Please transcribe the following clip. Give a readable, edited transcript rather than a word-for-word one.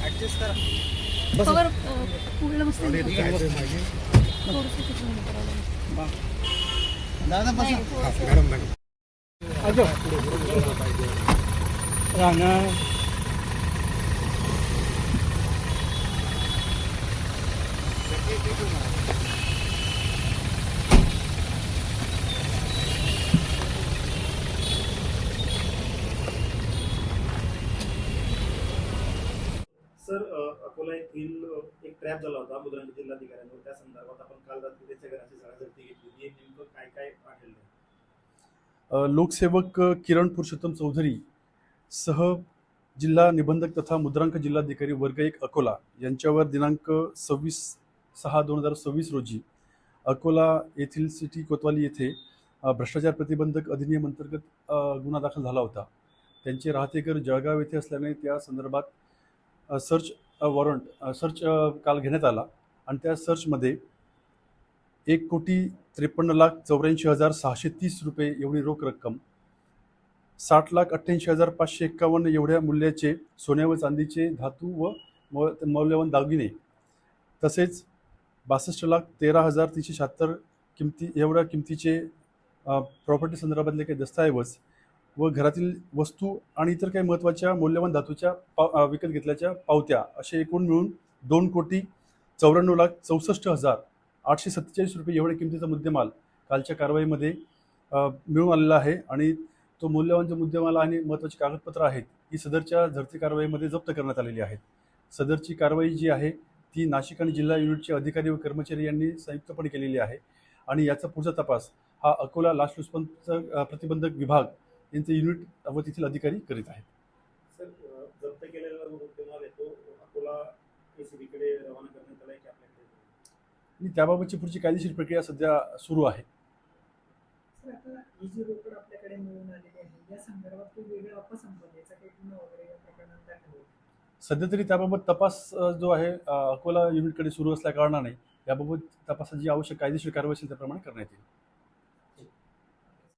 Adjust करा. Cover पूर्ण मस्त दादा बसा. मॅडम राणा सर, अकोला येथील एक ट्रॅप झाला होता मुद्रांक जिल्हाधिकाऱ्यांवर. त्या संदर्भात आपण काल रात्री त्याच्या घराची झडती घेतली. नेमकं काय काय आढळलं? लोकसेवक किरण पुरुषोत्तम चौधरी सह जिल्हा निबंधक तथा मुद्रांक जिल्हाधिकारी वर्ग 1 अकोला यांच्यावर दिनांक 26/6/2026 रोजी अकोला येथील सिटी कोतवाली येथे भ्रष्टाचार प्रतिबंधक अधिनियम अंतर्गत गुन्हा दाखल झाला होता. त्यांचे राहते घर जळगाव येथे असल्याने त्या संदर्भात सर्च काल घेण्यात आला आणि त्या सर्चमध्ये 1,53,84,630 रुपये एवढी रोख रक्कम, 60,88,551 एवढ्या मूल्याचे सोन्या व चांदीचे धातू व मौल्यवान दागिने, तसेच 62,13,376 एवढ्या किमतीचे प्रॉपर्टी संदर्भातले काही दस्तऐवज व घरातील वस्तू आणि इतर काही महत्त्वाच्या मौल्यवान धातूच्या विकत घेतल्याच्या पावत्या असे एकूण मिळून 2,94,64,847 रुपये एवढ्या किमतीचा मुद्देमाल कालच्या कारवाईमध्ये मिळून आलेला आहे. आणि तो मौल्यवान जो मुद्देमाल आणि महत्त्वाची कागदपत्र आहेत ही सदरच्या झडती कारवाईमध्ये जप्त करण्यात आलेली आहेत. सदरची कारवाई जी आहे ती नाशिक आणि जिल्हा युनिटचे अधिकारी व कर्मचारी यांनी संयुक्तपणे केलेली आहे आणि याचा पुढचा तपास हा अकोला लाचलुचपत प्रतिबंधक विभाग यांचे युनिट व तेथील अधिकारी करीत आहेत. सर, जप्त केलेला मुद्देमाल आहे तो अकोला एसीबीकडे रवाना करण्यात आला आहे की आपल्याकडे? आणि त्याबाबतची पुढची कायदेशीर प्रक्रिया सध्या सुरू आहे. सर, आता ही जी रोकड आपल्याकडे मिळून आलेली आहे या संदर्भात वेगळा अपसंपदेचा काही गुन्हा वगैरे या प्रकरणात दाखल होईल? सध्या तरी त्याबाबत तपास जो आहे अकोला युनिटकडे सुरू असल्या कारणाने याबाबत तपासाची आवश्यक कायदेशीर कारवाई असेल त्याप्रमाणे करण्यात येईल.